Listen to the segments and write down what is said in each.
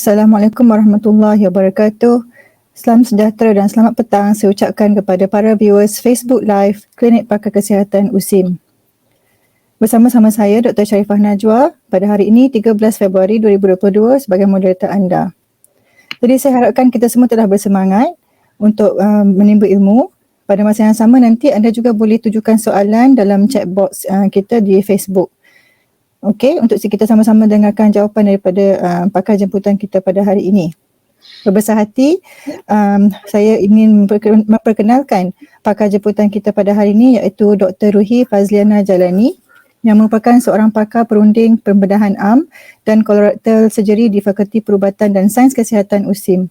Assalamualaikum warahmatullahi wabarakatuh. Salam sejahtera dan selamat petang saya ucapkan kepada para viewers Facebook Live Klinik Pakar Kesihatan USIM. Bersama-sama saya Dr. Sharifah Najwa pada hari ini 13 Februari 2022 sebagai moderator anda. Jadi saya harapkan kita semua telah bersemangat untuk menimba ilmu. Pada masa yang sama nanti anda juga boleh tujukan soalan dalam chat box kita di Facebook. Okey, untuk kita sama-sama dengarkan jawapan daripada pakar jemputan kita pada hari ini. Berbesar hati, saya ingin memperkenalkan pakar jemputan kita pada hari ini iaitu Dr. Ruhi Fazliana Jalani yang merupakan seorang pakar perunding pembedahan am dan colorectal surgery di Fakulti Perubatan dan Sains Kesihatan USIM.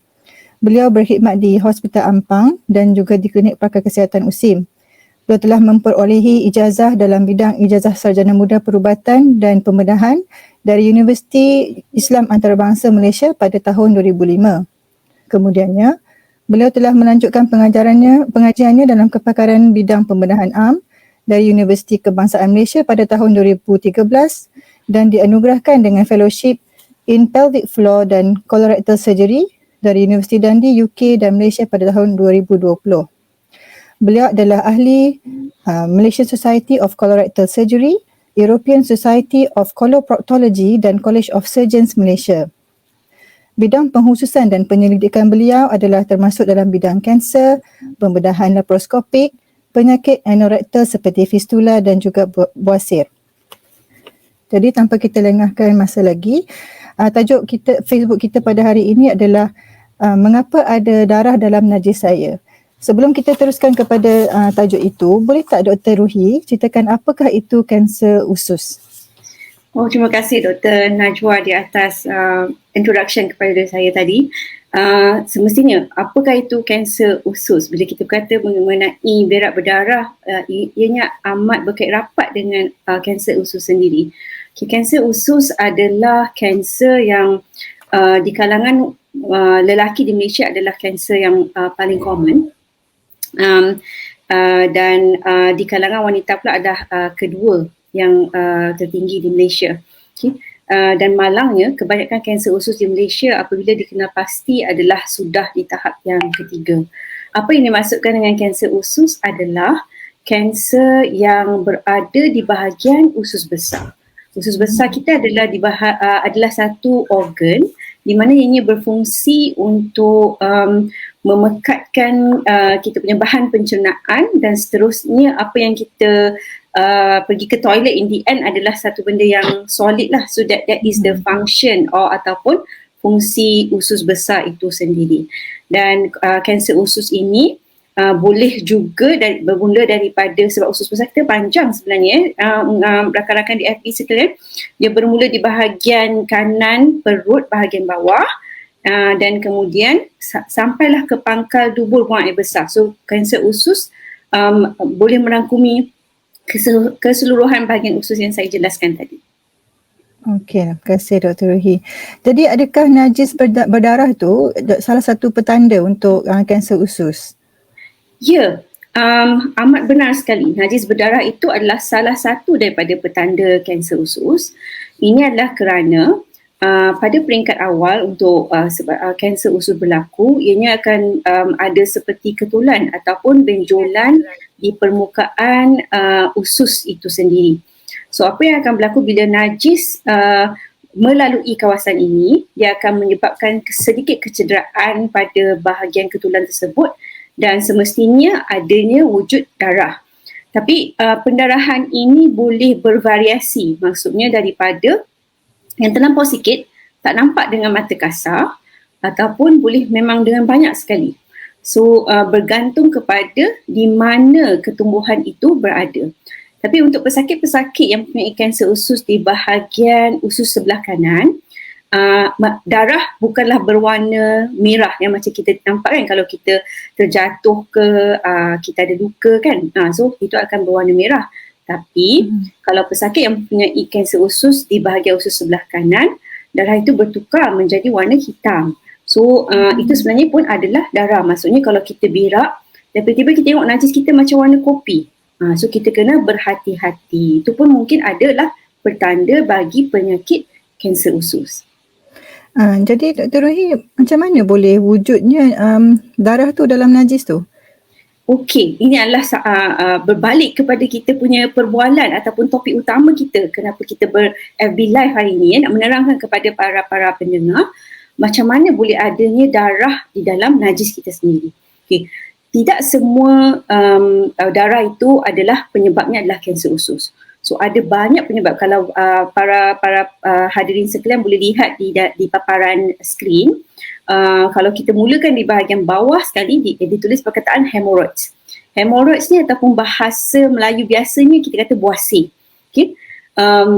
Beliau berkhidmat di Hospital Ampang dan juga di Klinik Pakar Kesihatan USIM. Beliau telah memperolehi ijazah dalam bidang ijazah sarjana muda perubatan dan pembedahan dari Universiti Islam Antarabangsa Malaysia pada tahun 2005. Kemudiannya, beliau telah melanjutkan pengajiannya dalam kepakaran bidang pembedahan am dari Universiti Kebangsaan Malaysia pada tahun 2013 dan dianugerahkan dengan fellowship in pelvic floor dan colorectal surgery dari Universiti Dundee UK dan Malaysia pada tahun 2020. Beliau adalah ahli Malaysian Society of Colorectal Surgery, European Society of Coloproctology dan College of Surgeons Malaysia. Bidang pengkhususan dan penyelidikan beliau adalah termasuk dalam bidang kanser, pembedahan laparoskopik, penyakit anorektal seperti fistula dan juga buasir. Jadi tanpa kita lengahkan masa lagi, tajuk kita Facebook kita pada hari ini adalah mengapa ada darah dalam najis saya. Sebelum kita teruskan kepada tajuk itu, boleh tak Dr. Ruhi ceritakan apakah itu kanser usus? Oh, terima kasih Dr. Najwa di atas introduction kepada saya tadi. Semestinya, apakah itu kanser usus? Bila kita berkata mengenai berak berdarah, ianya amat berkait rapat dengan kanser usus sendiri. Kanser usus adalah kanser yang di kalangan lelaki di Malaysia adalah kanser yang paling common. Dan di kalangan wanita pula adalah kedua yang tertinggi di Malaysia. Dan malangnya kebanyakan kanser usus di Malaysia apabila dikenal pasti adalah sudah di tahap yang ketiga. Apa yang dimaksudkan dengan kanser usus adalah kanser yang berada di bahagian usus besar. Usus besar kita adalah adalah satu organ di mana ianya berfungsi untuk memekatkan kita punya bahan pencernaan dan seterusnya apa yang kita pergi ke toilet in the end adalah satu benda yang solid lah. So that is the function ataupun fungsi usus besar itu sendiri. Dan kanser usus ini boleh juga bermula daripada sebab usus besar kita panjang sebenarnya. Rakan-rakan di FB sekalian, dia bermula di bahagian kanan perut, bahagian bawah. Dan kemudian sampailah ke pangkal dubur buang air besar. So kanser usus boleh merangkumi keseluruhan bahagian usus yang saya jelaskan tadi. Okey, terima kasih Dr. Ruhi. Jadi adakah najis berdarah tu salah satu petanda untuk kanser usus? Ya, amat benar sekali. Najis berdarah itu adalah salah satu daripada petanda kanser usus. Ini adalah kerana pada peringkat awal untuk kanser usus berlaku, ianya akan ada seperti ketulan ataupun benjolan di permukaan usus itu sendiri. So apa yang akan berlaku bila najis melalui kawasan ini, dia akan menyebabkan sedikit kecederaan pada bahagian ketulan tersebut dan semestinya adanya wujud darah. Tapi pendarahan ini boleh bervariasi, maksudnya daripada yang terlampau sikit, tak nampak dengan mata kasar ataupun boleh memang dengan banyak sekali. So bergantung kepada di mana ketumbuhan itu berada. Tapi untuk pesakit-pesakit yang mempunyai kanser usus di bahagian usus sebelah kanan, darah bukanlah berwarna merah yang macam kita nampak kan kalau kita terjatuh ke kita ada luka kan. So itu akan berwarna merah. Tapi kalau pesakit yang mempunyai kanser usus di bahagian usus sebelah kanan, darah itu bertukar menjadi warna hitam. So itu sebenarnya pun adalah darah. Maksudnya kalau kita berak, tiba-tiba kita tengok najis kita macam warna kopi. So kita kena berhati-hati. Itu pun mungkin adalah pertanda bagi penyakit kanser usus. Jadi Dr. Rohi, macam mana boleh wujudnya darah tu dalam najis tu? Okey, ini adalah berbalik kepada kita punya perbualan ataupun topik utama kita, kenapa kita ber-FB Live hari ini, nak menerangkan kepada para pendengar macam mana boleh adanya darah di dalam najis kita sendiri. Okey, tidak semua darah itu adalah penyebabnya adalah kanser usus. So ada banyak penyebab. Kalau para hadirin sekalian boleh lihat di paparan skrin, kalau kita mulakan di bahagian bawah sekali ditulis perkataan hemorrhoids. Hemorrhoids ni ataupun bahasa Melayu biasanya kita kata buasir. Okay?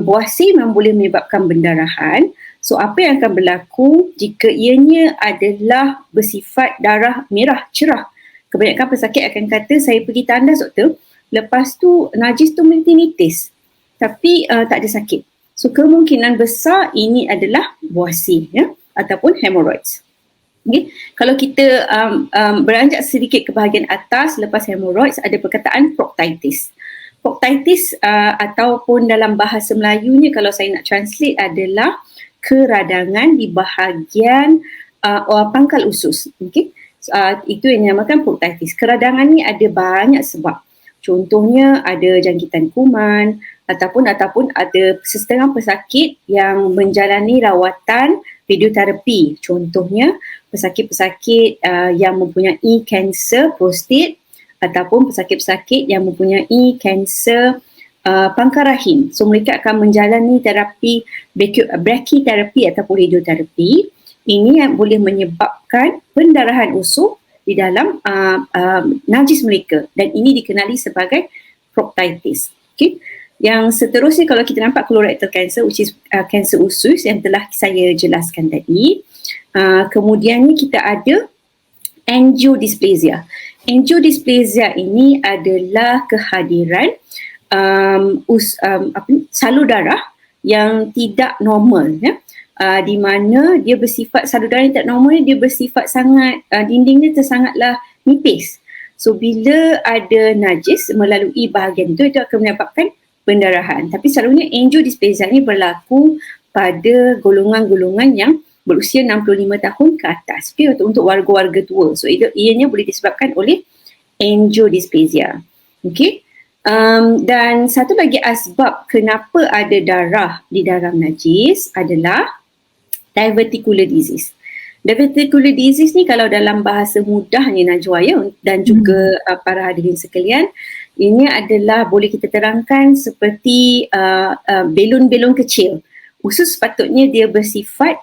Buasir memang boleh menyebabkan pendarahan. So apa yang akan berlaku jika ianya adalah bersifat darah merah cerah? Kebanyakan pesakit akan kata, saya pergi tandas doktor, lepas tu najis tu meniti-nitis tapi tak ada sakit. So kemungkinan besar ini adalah buasir, ya, ataupun hemorrhoids. Okay. Kalau kita beranjak sedikit ke bahagian atas lepas hemorrhoids, ada perkataan proctitis. Proctitis ataupun dalam bahasa Melayunya kalau saya nak translate adalah keradangan di bahagian pangkal usus. Okay. Itu yang dinamakan proctitis. Keradangan ni ada banyak sebab. Contohnya ada jangkitan kuman ataupun ada setengah pesakit yang menjalani rawatan radioterapi. Contohnya pesakit-pesakit yang mempunyai kanser prostat ataupun pesakit-pesakit yang mempunyai kanser pangkal rahim. So mereka akan menjalani terapi brachytherapy ataupun radioterapi. Ini yang boleh menyebabkan pendarahan usus di dalam najis mereka, dan ini dikenali sebagai proctitis. Okay. Yang seterusnya kalau kita nampak colorectal cancer, which is kanser usus yang telah saya jelaskan tadi. Kemudiannya kita ada angiodysplasia. Angiodysplasia ini adalah kehadiran salur darah yang tidak normal, ya. Di mana dia bersifat, salur darah yang tak normal ni dia bersifat sangat, dindingnya tersangatlah nipis. So bila ada najis melalui bahagian itu akan menyebabkan pendarahan. Tapi selalunya angiodysplasia ni berlaku pada golongan-golongan yang berusia 65 tahun ke atas, okay, untuk warga-warga tua. So ianya boleh disebabkan oleh angiodysplasia. Okay. Dan satu lagi asbab kenapa ada darah di dalam najis adalah diverticular disease. Diverticular disease ni kalau dalam bahasa mudahnya Najwa, ya, dan juga para hadirin sekalian, ini adalah boleh kita terangkan seperti belon-belon kecil. Usus sepatutnya dia bersifat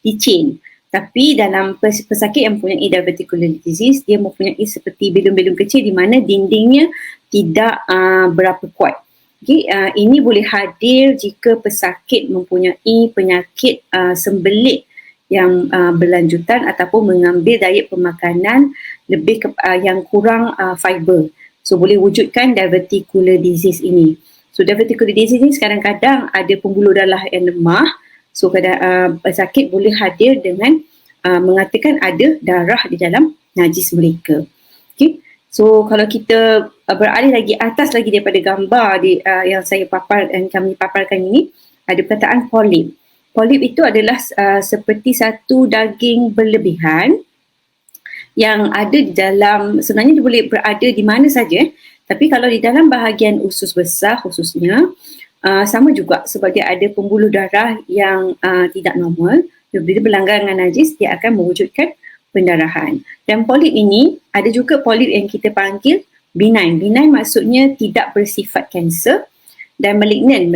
licin, tapi dalam pesakit yang mempunyai diverticular disease, dia mempunyai seperti belon-belon kecil di mana dindingnya tidak berapa kuat. Okay, ini boleh hadir jika pesakit mempunyai penyakit sembelit yang berlanjutan ataupun mengambil diet pemakanan lebih yang kurang fiber. So boleh wujudkan diverticular disease ini. So diverticular disease ini kadang-kadang ada pembuluh darah yang lemah. So pesakit boleh hadir dengan mengatakan ada darah di dalam najis mereka. Okay. So kalau kita beralih lagi atas lagi daripada gambar yang saya kami paparkan ini, ada perkataan polip. Polip itu adalah seperti satu daging berlebihan yang ada di dalam, sebenarnya dia boleh berada di mana saja, tapi kalau di dalam bahagian usus besar khususnya, sama juga sebab dia ada pembuluh darah yang tidak normal. Bila berlanggaran dengan najis, dia akan mewujudkan pendarahan. Dan polip ini ada juga polip yang kita panggil benign. Benign maksudnya tidak bersifat kanser, dan malignant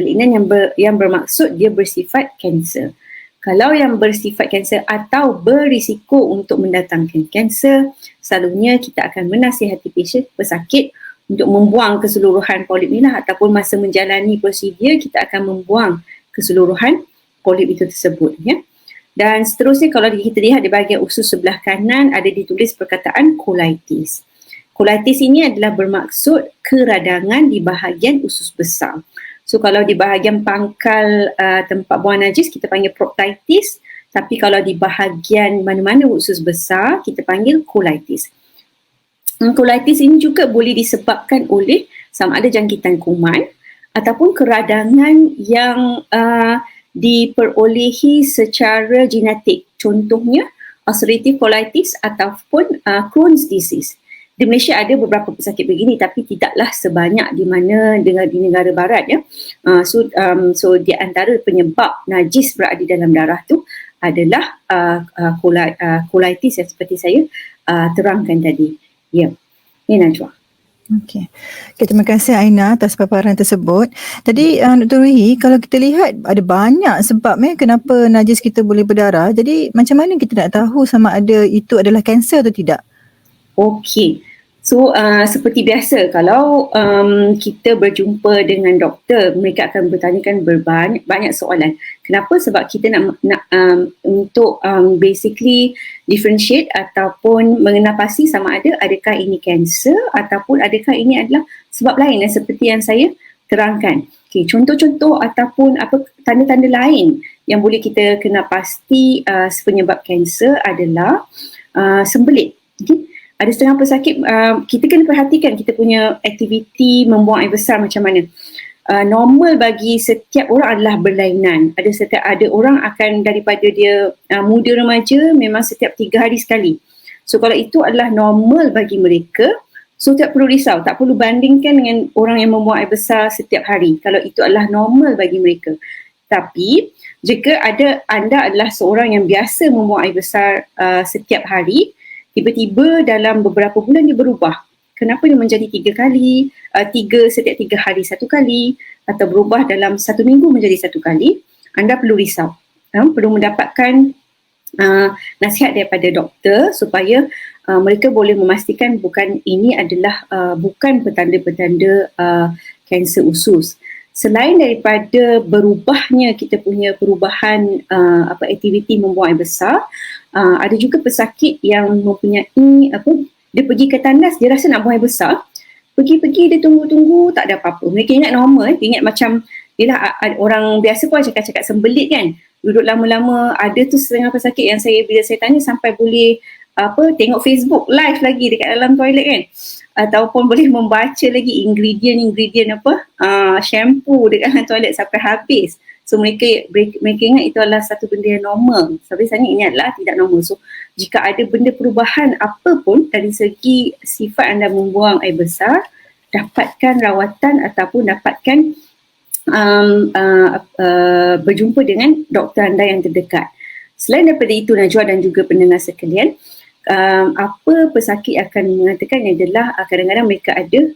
yang bermaksud dia bersifat kanser. Kalau yang bersifat kanser atau berisiko untuk mendatangkan kanser, selalunya kita akan menasihati pesakit untuk membuang keseluruhan polip ni lah, ataupun masa menjalani prosedur kita akan membuang keseluruhan polip itu tersebut, ya. Dan seterusnya kalau kita lihat di bahagian usus sebelah kanan ada ditulis perkataan colitis. Colitis ini adalah bermaksud keradangan di bahagian usus besar. So kalau di bahagian pangkal tempat buang najis kita panggil proctitis, tapi kalau di bahagian mana-mana usus besar kita panggil colitis. Colitis ini juga boleh disebabkan oleh sama ada jangkitan kuman ataupun keradangan yang diperolehi secara genetik. Contohnya ulcerative colitis ataupun Crohn's disease. Di Malaysia ada beberapa pesakit begini tapi tidaklah sebanyak di mana di negara barat ya. So di antara penyebab najis berada di dalam darah tu adalah colitis yang seperti saya terangkan tadi. Ya. Ini Najwa. Okey. Okay, terima kasih Aina atas paparan tersebut. Jadi Dr. Ruhi, kalau kita lihat ada banyak sebab kenapa najis kita boleh berdarah. Jadi macam mana kita nak tahu sama ada itu adalah kanser atau tidak? Okey. So seperti biasa kalau kita berjumpa dengan doktor, mereka akan bertanyakan banyak soalan. Kenapa? Sebab kita nak untuk basically differentiate ataupun mengenal pasti sama ada adakah ini kanser ataupun adakah ini adalah sebab lain yang seperti yang saya terangkan. Okey, contoh-contoh ataupun apa tanda-tanda lain yang boleh kita kenal pasti penyebab kanser adalah sembelit. Okay? Ada setengah pesakit, kita kena perhatikan kita punya aktiviti membuang air besar macam mana. Normal bagi setiap orang adalah berlainan. Ada orang akan daripada dia muda remaja memang setiap 3 hari sekali. So kalau itu adalah normal bagi mereka, so tak perlu risau, tak perlu bandingkan dengan orang yang membuang air besar setiap hari. Kalau itu adalah normal bagi mereka. Tapi jika anda adalah seorang yang biasa membuang air besar setiap hari, tiba-tiba dalam beberapa bulan dia berubah. Kenapa dia menjadi 3 kali, setiap 3 hari 1 kali atau berubah dalam 1 minggu menjadi 1 kali, anda perlu risau. Perlu mendapatkan nasihat daripada doktor supaya mereka boleh memastikan ini adalah bukan petanda-petanda kanser usus. Selain daripada berubahnya kita punya perubahan aktiviti membuang air besar, ada juga pesakit yang mempunyai dia pergi ke tandas, dia rasa nak buang air besar, pergi-pergi dia tunggu-tunggu tak ada apa-apa. Mereka ingat normal, dia ingat macam orang biasa pun cakap-cakap sembelit kan, duduk lama-lama. Ada tu setengah pesakit yang bila saya tanya sampai boleh tengok Facebook live lagi dekat dalam toilet kan, ataupun boleh membaca lagi ingredient shampoo dekat dalam toilet sampai habis. So mereka ingat itu adalah satu benda yang normal. Tapi sebenarnya ini adalah tidak normal. So jika ada benda perubahan apa pun dari segi sifat anda membuang air besar, dapatkan rawatan ataupun dapatkan berjumpa dengan doktor anda yang terdekat. Selain daripada itu Najwa dan juga pendengar sekalian, apa pesakit akan mengatakan adalah kadang-kadang mereka ada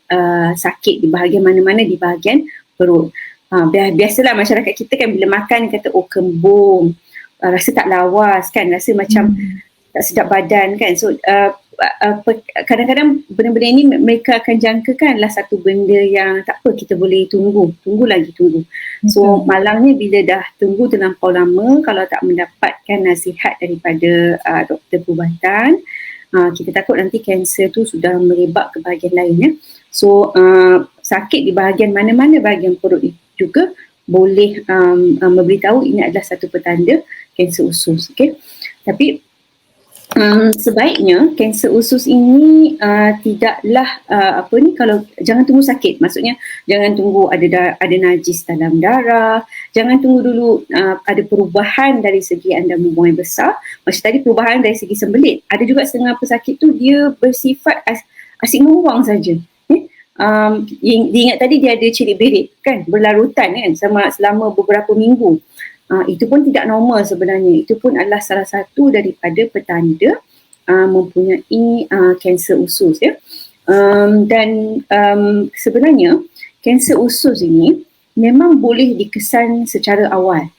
sakit di bahagian mana-mana di bahagian perut. Biasalah masyarakat kita kan bila makan kata kembung, rasa tak lawas kan, rasa macam tak sedap badan kan. So kadang-kadang benda-benda ini mereka akan jangkakan adalah satu benda yang tak apa, kita boleh tunggu lagi. So malangnya bila dah tunggu terlampau lama, kalau tak mendapatkan nasihat daripada doktor perubatan, kita takut nanti kanser tu sudah merebak ke bahagian lain ya. So sakit di bahagian mana-mana bahagian perut juga boleh memberitahu ini adalah satu petanda kanser usus. Okay? Tapi sebaiknya kanser usus ini tidaklah kalau jangan tunggu sakit. Maksudnya jangan tunggu ada najis dalam darah, jangan tunggu dulu ada perubahan dari segi anda membuang air besar. Macam tadi perubahan dari segi sembelit. Ada juga setengah pesakit tu dia bersifat asyik membuang saja. Diingat tadi dia ada celik berit kan, berlarutan kan selama beberapa minggu. Itu pun tidak normal sebenarnya. Itu pun adalah salah satu daripada petanda mempunyai kanser usus ya. Dan sebenarnya kanser usus ini memang boleh dikesan secara awal.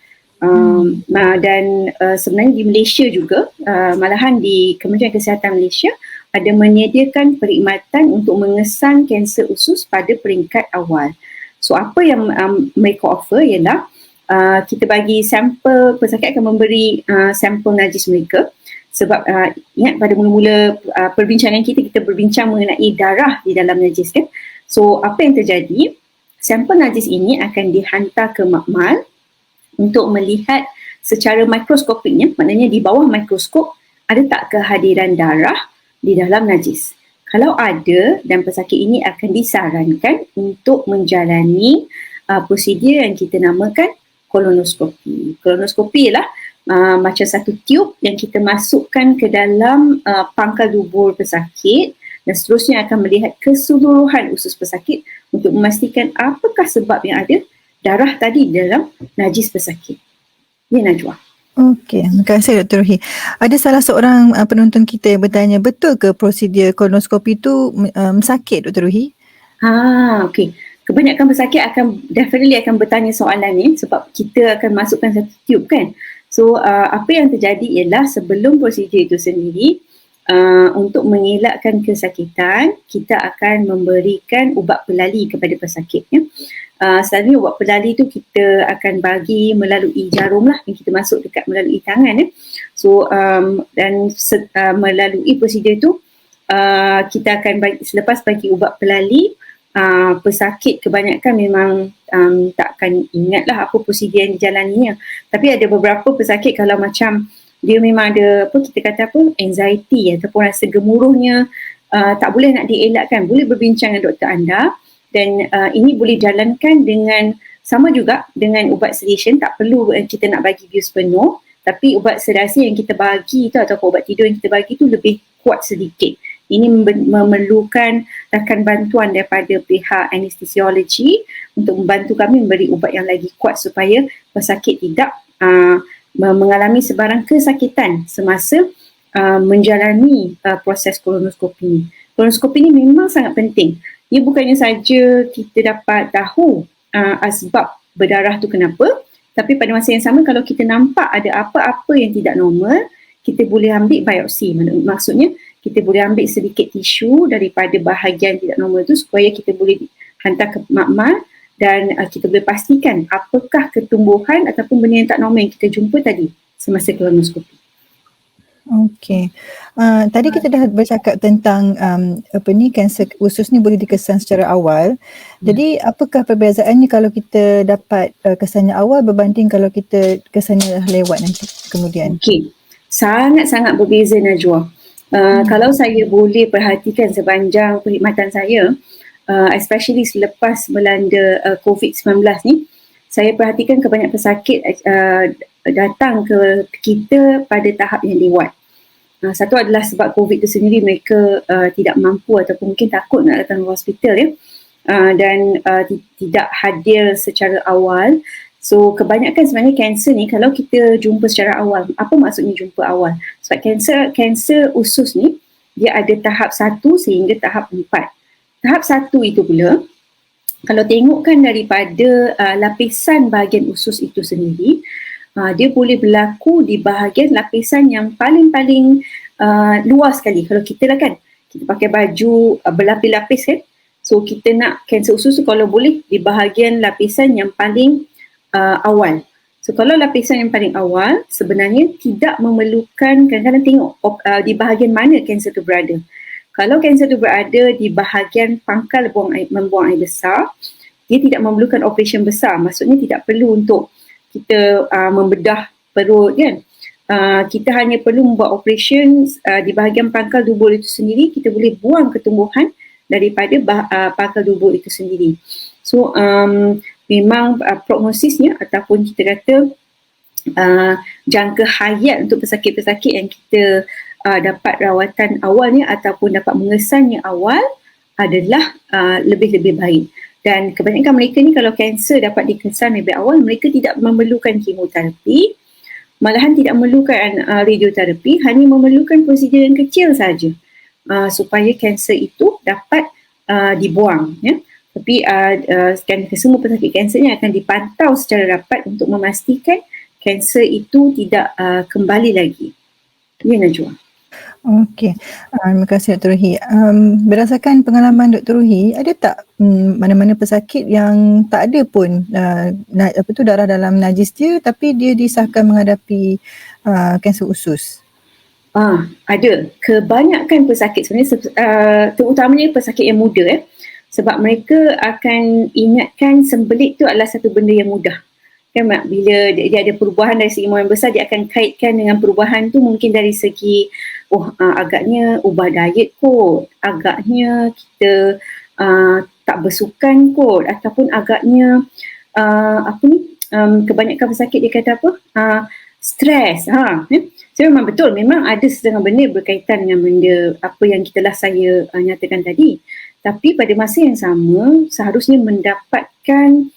Dan sebenarnya di Malaysia juga, malahan di Kementerian Kesihatan Malaysia ada menyediakan perkhidmatan untuk mengesan kanser usus pada peringkat awal. So apa yang mereka offer ialah kita bagi sampel, pesakit akan memberi sampel najis mereka. Sebab ingat pada mula-mula perbincangan kita berbincang mengenai darah di dalam najis kan. So apa yang terjadi, sampel najis ini akan dihantar ke makmal untuk melihat secara mikroskopiknya, maknanya di bawah mikroskop ada tak kehadiran darah di dalam najis. Kalau ada, dan pesakit ini akan disarankan untuk menjalani prosedur yang kita namakan kolonoskopi. Kolonoskopi ialah macam satu tiub yang kita masukkan ke dalam pangkal dubur pesakit dan seterusnya akan melihat keseluruhan usus pesakit untuk memastikan apakah sebab yang ada darah tadi dalam najis pesakit. Ya, Najwa. Okey, terima kasih Dr. Ruhi. Ada salah seorang penonton kita yang bertanya, betul ke prosedur kolonoskopi tu sakit Dr. Ruhi? Okey. Kebanyakan pesakit definitely akan bertanya soalan ni sebab kita akan masukkan satu tiub kan. So apa yang terjadi ialah sebelum prosedur itu sendiri, untuk mengelakkan kesakitan, kita akan memberikan ubat pelali kepada pesakit. Ya. Selalunya ubat pelali tu kita akan bagi melalui jarum lah yang kita masuk dekat melalui tangan. Ya. So dan melalui prosedur tu kita akan selepas bagi ubat pelali, pesakit kebanyakan memang tak akan ingat lah apa prosedur yang dijalaninya. Tapi ada beberapa pesakit kalau macam dia memang ada kita kata anxiety ataupun rasa gemuruhnya, tak boleh nak dielakkan, boleh berbincang dengan doktor anda dan ini boleh jalankan dengan sama juga dengan ubat sedation. Tak perlu kita nak bagi bius penuh, tapi ubat sedasi yang kita bagi tu atau ubat tidur yang kita bagi tu lebih kuat sedikit. Ini memerlukan rakan bantuan daripada pihak anestesiologi untuk membantu kami memberi ubat yang lagi kuat supaya pesakit tidak mengalami sebarang kesakitan semasa menjalani proses kolonoskopi. Kolonoskopi ini memang sangat penting. Ia bukannya saja kita dapat tahu asbab berdarah tu kenapa, tapi pada masa yang sama kalau kita nampak ada apa-apa yang tidak normal, kita boleh ambil biopsi. Maksudnya kita boleh ambil sedikit tisu daripada bahagian tidak normal itu supaya kita boleh hantar ke makmal dan kita boleh pastikan apakah ketumbuhan ataupun benda yang tak normal yang kita jumpa tadi semasa kolonoskopi. Okey. Tadi kita dah bercakap tentang kanser usus ni boleh dikesan secara awal. Jadi apakah perbezaannya kalau kita dapat kesannya awal berbanding kalau kita kesannya dah lewat nanti kemudian? Okey. Sangat-sangat berbeza, Najwa. Kalau saya boleh perhatikan sepanjang perkhidmatan saya, especially selepas melanda COVID-19 ni, saya perhatikan kebanyakan pesakit datang ke kita pada tahap yang lewat. Satu adalah sebab COVID itu sendiri mereka tidak mampu ataupun mungkin takut nak datang ke hospital ya, dan tidak hadir secara awal. So kebanyakan sebenarnya kanser ni kalau kita jumpa secara awal, apa maksudnya jumpa awal? Sebab kanser usus ni dia ada tahap 1 sehingga tahap 4. Tahap 1 itu pula kalau tengokkan daripada lapisan bahagian usus itu sendiri, dia boleh berlaku di bahagian lapisan yang paling-paling luas sekali. Kalau kita lah kan, kita pakai baju berlapis-lapis kan, so kita nak kanser usus tu kalau boleh di bahagian lapisan yang paling awal. So kalau lapisan yang paling awal sebenarnya tidak memerlukan, kadang-kadang tengok di bahagian mana kanser tu berada. Kalau kanser tu berada di bahagian pangkal membuang air besar, dia tidak memerlukan operasi besar. Maksudnya tidak perlu untuk kita membedah perut kan. Kita hanya perlu membuat operasi di bahagian pangkal dubur itu sendiri. Kita boleh buang ketumbuhan daripada pangkal dubur itu sendiri. So memang prognosisnya ataupun kita kata jangka hayat untuk pesakit-pesakit yang kita dapat rawatan awalnya ataupun dapat mengesannya awal adalah lebih-lebih baik. Dan kebanyakan mereka ni kalau kanser dapat dikesan lebih awal, mereka tidak memerlukan kemoterapi, malahan tidak memerlukan radioterapi, hanya memerlukan prosedur yang kecil saja supaya kanser itu dapat dibuang ya. Tapi semua pesakit kanser ni akan dipantau secara rapat untuk memastikan kanser itu tidak kembali lagi. Ya, Najwa. Okey, terima kasih Dr. Ruhi. Berdasarkan pengalaman Dr. Ruhi, ada tak mana-mana pesakit yang tak ada pun darah dalam najis dia tapi dia disahkan menghadapi kanser usus? Ada. Kebanyakan pesakit sebenarnya terutamanya pesakit yang muda sebab mereka akan ingatkan sembelit tu adalah satu benda yang mudah. Kan bila dia ada perubahan dari segi yang besar, dia akan kaitkan dengan perubahan tu mungkin dari segi agaknya ubah diet kot, agaknya kita tak bersukan kot, ataupun agaknya kebanyakan pesakit dia kata apa? Stres. So memang betul, memang ada setengah benda berkaitan dengan benda apa yang saya nyatakan tadi. Tapi pada masa yang sama, seharusnya mendapatkan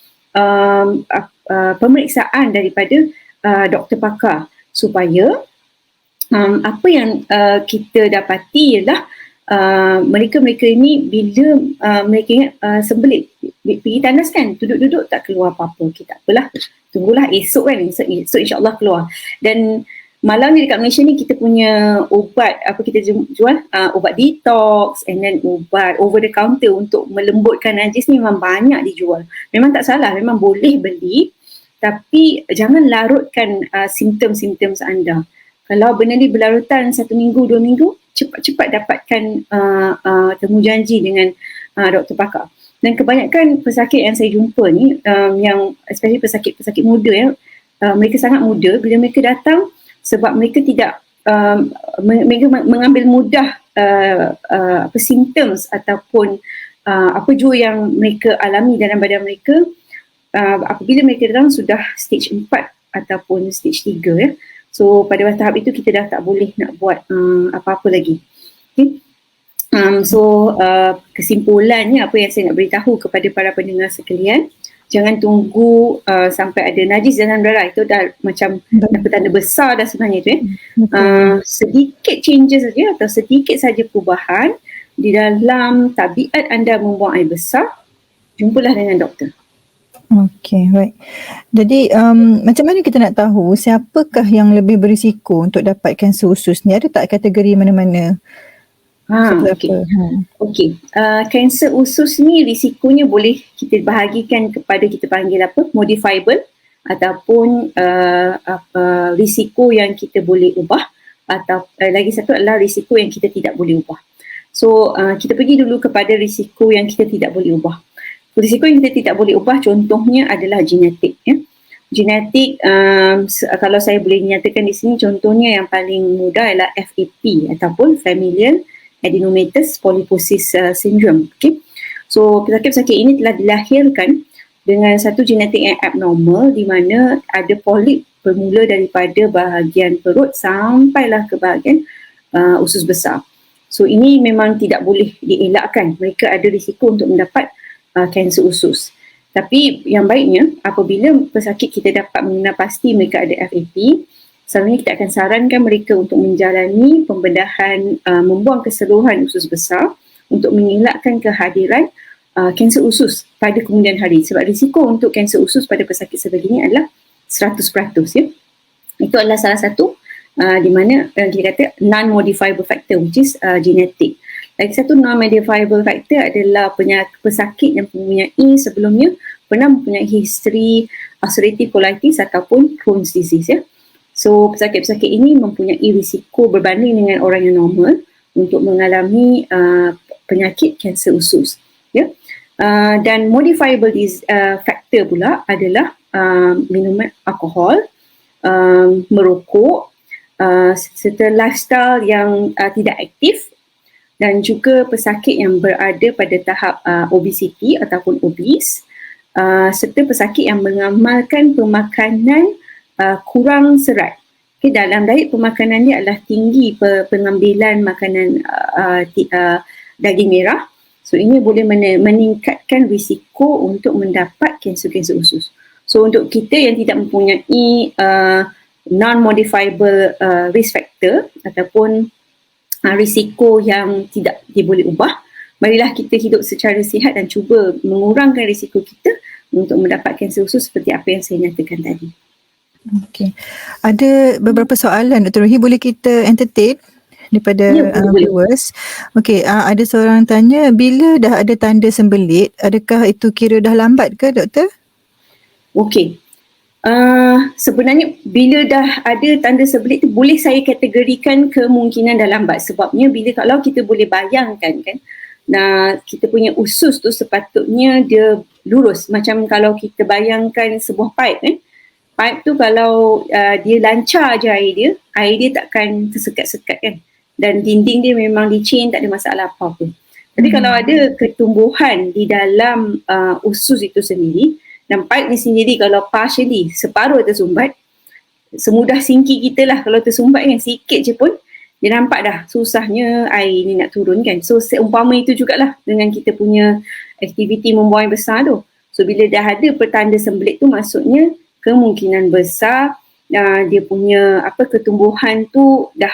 pemeriksaan daripada doktor pakar supaya apa yang kita dapati ialah mereka-mereka ini bila mereka ingat sembelit pergi tandas kan, duduk-duduk tak keluar apa-apa, okay, tak apalah, tunggulah esok kan, esok insyaAllah keluar. Dan malam ni dekat Malaysia ni kita punya ubat apa kita jual, ubat detox and then ubat over the counter untuk melembutkan najis ni memang banyak dijual. Memang tak salah, memang boleh beli, tapi jangan larutkan simptom-simptom anda. Kalau benda ni berlarutan 1 minggu, 2 minggu, cepat-cepat dapatkan temu janji dengan doktor pakar. Dan kebanyakan pesakit yang saya jumpa ni, yang especially pesakit-pesakit muda mereka sangat muda, bila mereka datang sebab mereka tidak mereka mengambil mudah symptoms ataupun apa jua yang mereka alami dalam badan mereka, apabila mereka datang sudah stage 4 ataupun stage 3 So pada tahap itu kita dah tak boleh nak buat apa-apa lagi. Okay. Kesimpulannya apa yang saya nak beritahu kepada para pendengar sekalian, jangan tunggu sampai ada najis dalam darah, itu dah macam tanda besar dah sebenarnya tu sedikit changes saja atau sedikit saja perubahan di dalam tabiat anda membuang air besar, jumpalah dengan doktor. Okay, baik. Jadi macam mana kita nak tahu siapakah yang lebih berisiko untuk dapat kanser usus ni? Ada tak kategori mana-mana? Okey. Kanser usus ni risikonya boleh kita bahagikan kepada, kita panggil apa? Modifiable ataupun risiko yang kita boleh ubah, atau lagi satu adalah risiko yang kita tidak boleh ubah. So kita pergi dulu kepada risiko yang kita tidak boleh ubah. Risiko yang kita tidak boleh ubah contohnya adalah genetik. Genetik, kalau saya boleh nyatakan di sini, contohnya yang paling mudah adalah FAP ataupun Familial Adenomatous Polyposis Syndrome. Okay? So pesakit-pesakit ini telah dilahirkan dengan satu genetik yang abnormal di mana ada polip bermula daripada bahagian perut sampailah ke bahagian usus besar. So ini memang tidak boleh dielakkan. Mereka ada risiko untuk mendapat kanser usus. Tapi yang baiknya apabila pesakit kita dapat mengenal pasti mereka ada FAP, selalunya kita akan sarankan mereka untuk menjalani pembedahan membuang keseluruhan usus besar untuk mengelakkan kehadiran kanser usus pada kemudian hari. Sebab risiko untuk kanser usus pada pesakit sebegini adalah 100%. Itu adalah salah satu di mana kita kata non-modifiable factor, which is genetic. Lagi satu non-modifiable factor adalah pesakit yang mempunyai sebelumnya pernah mempunyai history ulcerative colitis ataupun Crohn's disease. So pesakit-pesakit ini mempunyai risiko berbanding dengan orang yang normal untuk mengalami penyakit kanser usus. Dan modifiable factor pula adalah minuman alkohol, merokok, serta lifestyle yang tidak aktif, dan juga pesakit yang berada pada tahap obesity ataupun obese, serta pesakit yang mengamalkan pemakanan kurang serat. Okay, dalam diet pemakanan dia adalah tinggi pengambilan makanan daging merah. So ini boleh meningkatkan risiko untuk mendapat kanser-kanser usus. So untuk kita yang tidak mempunyai non-modifiable risk factor ataupun risiko yang tidak boleh ubah, marilah kita hidup secara sihat dan cuba mengurangkan risiko kita untuk mendapat kanser usus seperti apa yang saya nyatakan tadi. Okey. Ada beberapa soalan Dr. Rohi, boleh kita entertain daripada viewers? Okey, ada seorang tanya, bila dah ada tanda sembelit, adakah itu kira dah lambat ke, doktor? Okey. Sebenarnya bila dah ada tanda sembelit tu boleh saya kategorikan kemungkinan dah lambat, sebabnya kalau kita boleh bayangkan kan, kita punya usus tu sepatutnya dia lurus, macam kalau kita bayangkan sebuah pipe kan. Pipe tu kalau dia lancar je air dia takkan tersekat-sekat kan, dan dinding dia memang licin, tak ada masalah apa-apa. Tapi kalau ada ketumbuhan di dalam usus itu sendiri, Dan pipe ni sendiri kalau partially, separuh tersumbat, semudah sinki kita lah kalau tersumbat kan, sikit je pun dia nampak dah susahnya air ni nak turun kan. So seumpama itu jugalah dengan kita punya aktiviti membuang air besar tu. So bila dah ada petanda sembelit tu, maksudnya kemungkinan besar dia punya ketumbuhan tu dah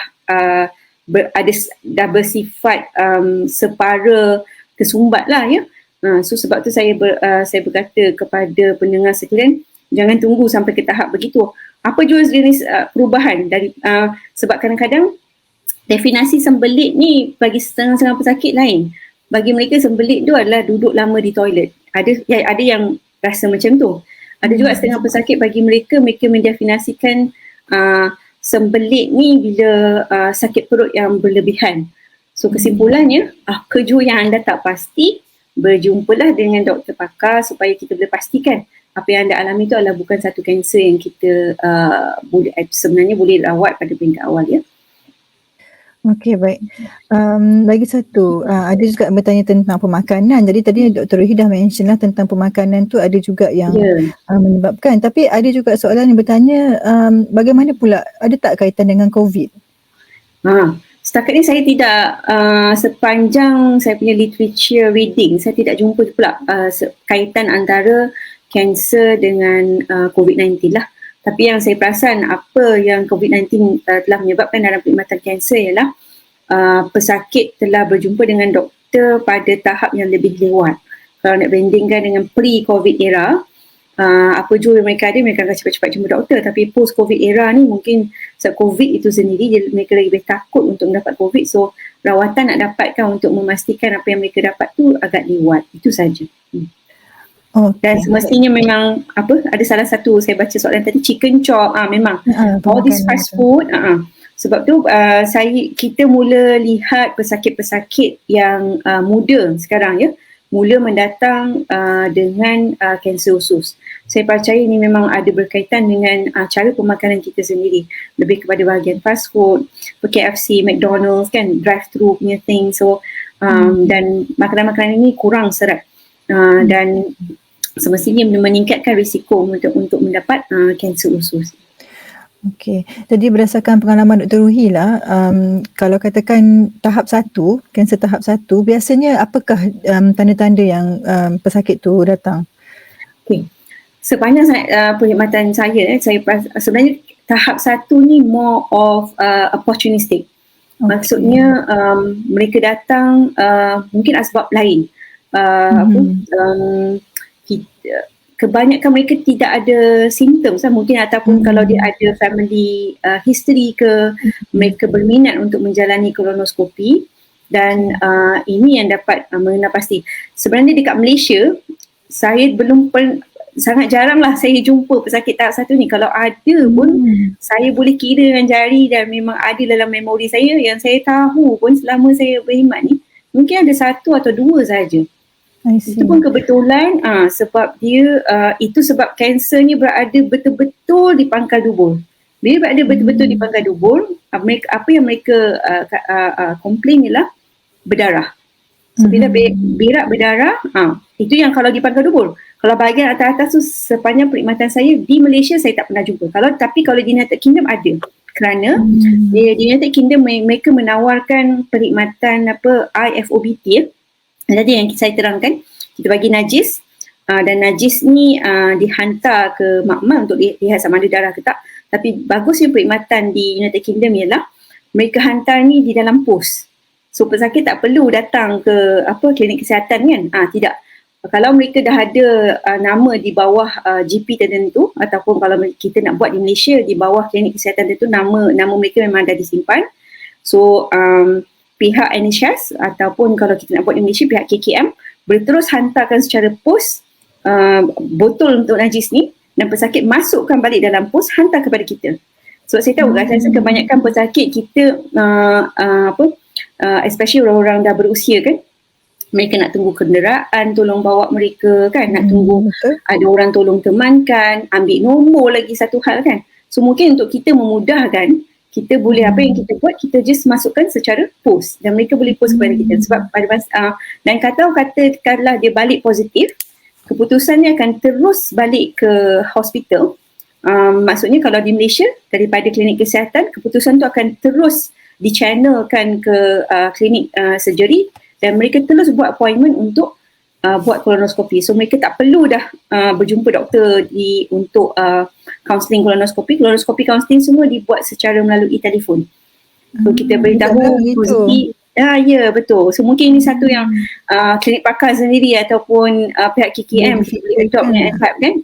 dah bersifat separa tersumbat lah ya. So sebab tu saya berkata kepada pendengar sekalian, jangan tunggu sampai ke tahap begitu. Apa jua jenis perubahan dari sebab kadang-kadang definisi sembelit ni bagi setengah-setengah pesakit lain. Bagi mereka sembelit tu adalah duduk lama di toilet. Ada yang rasa macam tu. Ada juga setengah pesakit bagi mereka mendefinisikan sembelit ni bila sakit perut yang berlebihan. So kesimpulannya, kejua yang anda tak pasti, berjumpalah dengan doktor pakar supaya kita boleh pastikan apa yang anda alami itu adalah bukan satu kanser yang kita sebenarnya boleh rawat pada peringkat awal ya. Okey, baik. Lagi satu, ada juga bertanya tentang pemakanan. Jadi tadi Dr. Ruhi dah mention lah tentang pemakanan tu ada juga yang menyebabkan. Tapi ada juga soalan yang bertanya, bagaimana pula, ada tak kaitan dengan COVID? Setakat ni saya tidak, sepanjang saya punya literature reading, saya tidak jumpa pula kaitan antara kanser dengan COVID-19 lah. Tapi yang saya perasan apa yang COVID-19 telah menyebabkan dalam perkhidmatan kanser ialah pesakit telah berjumpa dengan doktor pada tahap yang lebih lewat. Kalau nak bandingkan dengan pre-COVID era, apa jua mereka ada, mereka akan cepat-cepat jumpa doktor. Tapi post-COVID era ni mungkin sebab COVID itu sendiri, mereka lebih takut untuk mendapat COVID. So rawatan nak dapatkan untuk memastikan apa yang mereka dapat tu agak lewat. Itu saja. Dan semestinya memang ada salah satu saya baca soalan tadi, chicken chop, memang all this fast food, sebab tu kita mula lihat pesakit-pesakit yang muda sekarang ya, mula mendatang dengan kanser usus. Saya percaya ini memang ada berkaitan dengan cara pemakanan kita sendiri, lebih kepada bahagian fast food, KFC, McDonald's kan, drive-thru punya thing. So dan makanan-makanan ini kurang serat dan semestinya meningkatkan risiko untuk mendapat kanser usus. Okey, jadi berdasarkan pengalaman Dr. Ruhi lah, kalau katakan tahap 1, kanser tahap 1, biasanya apakah tanda-tanda yang pesakit tu datang? Okey, sepanjang perkhidmatan saya sebenarnya tahap 1 ni more of opportunistic. Maksudnya mereka datang mungkin asbab lain. Kebanyakan mereka tidak ada simptom mungkin, ataupun kalau dia ada family history ke, mereka berminat untuk menjalani kolonoskopi dan ini yang dapat mengenal pasti. Sebenarnya dekat Malaysia saya sangat jarang lah saya jumpa pesakit tahap 1 ni. Kalau ada pun saya boleh kira dengan jari dan memang ada dalam memori saya, yang saya tahu pun selama saya berkhidmat ni mungkin ada 1 atau 2 saja. Itu pun kebetulan sebab dia itu sebab kanser ni berada betul-betul di pangkal dubur. Bila berada betul-betul di pangkal dubur, apa yang mereka komplain ialah berdarah. So bila berak berdarah, itu yang kalau di pangkal dubur. Kalau bahagian atas-atas tu sepanjang perkhidmatan saya di Malaysia saya tak pernah jumpa. Tapi kalau di United Kingdom ada. Kerana di United Kingdom mereka menawarkan perkhidmatan IFOBT ya. Jadi yang saya terangkan, kita bagi najis dan najis ni dihantar ke makmal untuk lihat sama ada darah ke tak. Tapi bagusnya perkhidmatan di United Kingdom ialah mereka hantar ni di dalam pos. So pesakit tak perlu datang ke klinik kesihatan kan. Tidak. Kalau mereka dah ada nama di bawah GP tertentu, ataupun kalau kita nak buat di Malaysia di bawah klinik kesihatan tertentu, nama mereka memang dah disimpan. So pihak NHS ataupun kalau kita nak buat di Malaysia pihak KKM boleh terus hantarkan secara pos botol untuk najis ni, dan pesakit masukkan balik dalam pos, hantar kepada kita. So saya tahu rasa kebanyakan pesakit kita especially orang-orang dah berusia kan, mereka nak tunggu kenderaan tolong bawa mereka kan, nak tunggu ada orang tolong temankan, ambil nombor lagi satu hal kan. So mungkin untuk kita memudahkan, kita boleh apa yang kita buat, kita just masukkan secara post dan mereka boleh post kepada kita. Sebab pada dan katakanlah dia balik positif, keputusannya akan terus balik ke hospital. Maksudnya kalau di Malaysia, daripada klinik kesihatan, keputusan tu akan terus di-channelkan ke klinik surgery dan mereka terus buat appointment untuk buat kolonoskopi. So mereka tak perlu dah berjumpa doktor untuk counselling kolonoskopi. Kolonoskopi counselling semua dibuat secara melalui telefon. So kita beritahu positif. Ya, betul. So mungkin ini satu yang klinik pakar sendiri ataupun pihak KKM kita punya advice kan.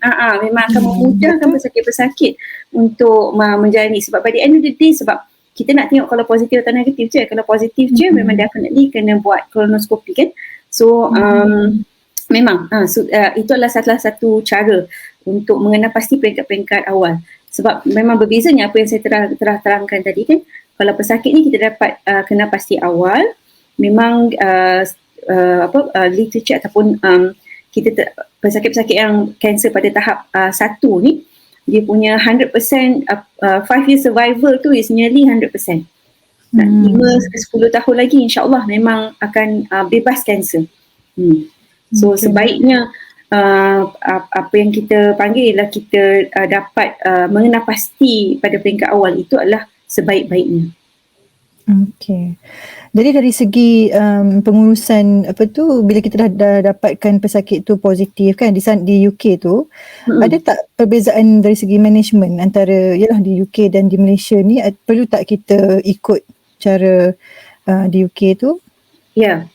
Memang akan memudahkan pesakit-pesakit untuk menjalani. Sebab pada end of the day, sebab kita nak tengok kalau positif atau negatif je. Kalau positif je memang definitely kena buat kolonoskopi kan. So memang itu adalah salah satu cara untuk mengenal pasti peringkat-peringkat awal. Sebab memang berbezanya apa yang saya terangkan tadi kan. Kalau pesakit ni kita dapat kenal pasti awal, memang literature ataupun pesakit-pesakit yang kanser pada tahap 1 ni, dia punya 100% 5 year survival tu is nearly 100%. 5-10 tahun lagi insyaAllah memang akan bebas kanser. So sebaiknya apa yang kita panggil ialah kita dapat mengenal pasti pada peringkat awal, itu adalah sebaik-baiknya. Okey. Jadi dari segi pengurusan bila kita dah dapatkan pesakit tu positif kan di UK tu, ada tak perbezaan dari segi management antara di UK dan di Malaysia ni? Perlu tak kita ikut cara di UK tu? Ya.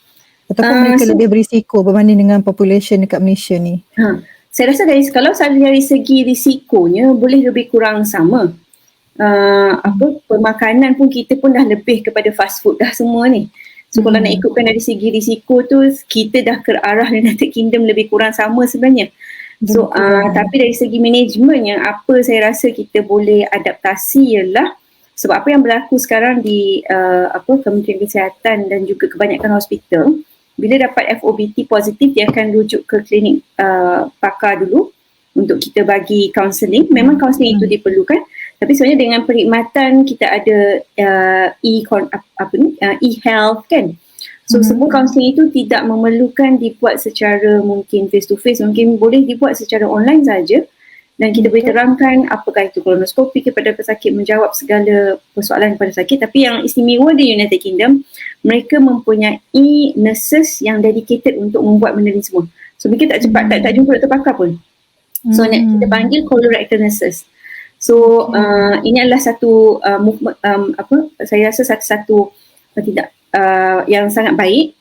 Ataupun mereka lebih berisiko berbanding dengan population dekat Malaysia ni? Saya rasa kalau dari segi risikonya boleh lebih kurang sama. Pemakanan pun kita pun dah lebih kepada fast food dah semua ni. So kalau nak ikutkan dari segi risiko tu, kita dah ke arah United Kingdom lebih kurang sama sebenarnya. So tapi dari segi management yang apa saya rasa kita boleh adaptasi ialah sebab apa yang berlaku sekarang di Kementerian Kesihatan dan juga kebanyakan hospital, bila dapat FOBT positif dia akan rujuk ke klinik pakar dulu untuk kita bagi counselling. Memang counselling itu diperlukan. Tapi sebenarnya dengan perkhidmatan kita ada e-health kan. So semua kaunseling itu tidak memerlukan dibuat secara mungkin face to face, mungkin boleh dibuat secara online saja dan kita boleh terangkan apakah itu kolonoskopi kepada pesakit, menjawab segala persoalan kepada pesakit. Tapi yang istimewa di United Kingdom, mereka mempunyai nurses yang dedicated untuk membuat benda ni semua. So mereka tak cepat tak jumpa doktor pakar pun. So kita panggil colorectal nurses. So ini adalah satu movement, saya rasa satu yang sangat baik.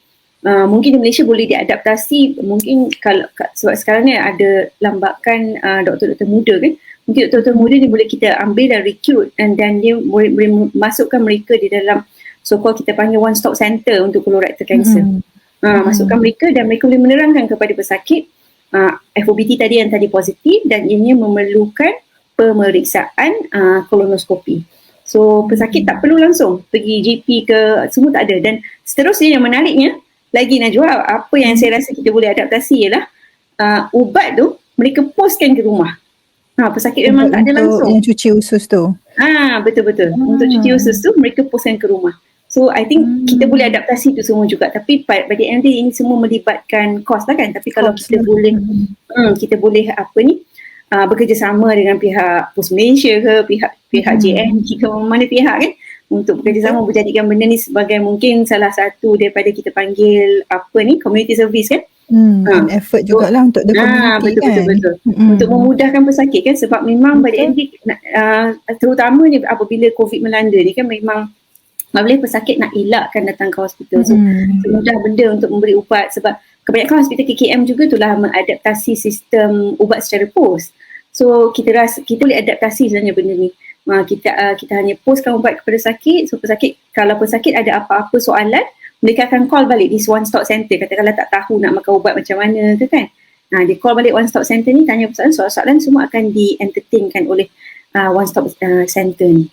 Mungkin di Malaysia boleh diadaptasi, mungkin kalau sebab sekarang ni ada lambakan doktor-doktor muda kan. Mungkin doktor-doktor muda ni boleh kita ambil dan recruit dan dia boleh masukkan mereka di dalam so-called kita panggil one stop center untuk colorectal cancer. Masukkan mereka dan mereka boleh menerangkan kepada pesakit FOBT tadi yang tadi positif dan ianya memerlukan pemeriksaan kolonoskopi. So pesakit tak perlu langsung pergi GP ke, semua tak ada. Dan seterusnya yang menariknya lagi Najwa, apa yang saya rasa kita boleh adaptasi ialah ubat tu mereka postkan ke rumah. Pesakit memang tak ada langsung. Yang cuci usus tu. Betul-betul. Untuk cuci usus tu mereka postkan ke rumah. So I think kita boleh adaptasi tu semua juga. Tapi pada nanti ini semua melibatkan kos lah kan. Tapi kalau kita boleh bekerjasama dengan pihak Pos Malaysia ke, pihak JNT ke, mana pihak kan, untuk bekerjasama menjadikan benda ni sebagai mungkin salah satu daripada kita panggil community service kan. Effort jugalah untuk the community betul. Untuk memudahkan pesakit kan, sebab memang pada ND terutamanya apabila COVID melanda ni kan, memang apabila pesakit nak elakkan datang ke hospital. So mudah benda untuk memberi ubat, sebab kebanyakan hospital KKM juga itulah mengadaptasi sistem ubat secara pos. So kita boleh adaptasi sebenarnya benda ni. Kita hanya postkan ubat kepada pesakit. So kalau pesakit ada apa-apa soalan, mereka akan call balik di one stop center. Katakanlah tak tahu nak makan ubat macam mana ke kan. Dia call balik one stop center ni, tanya soalan-soalan semua akan di-entertainkan oleh one stop center ni.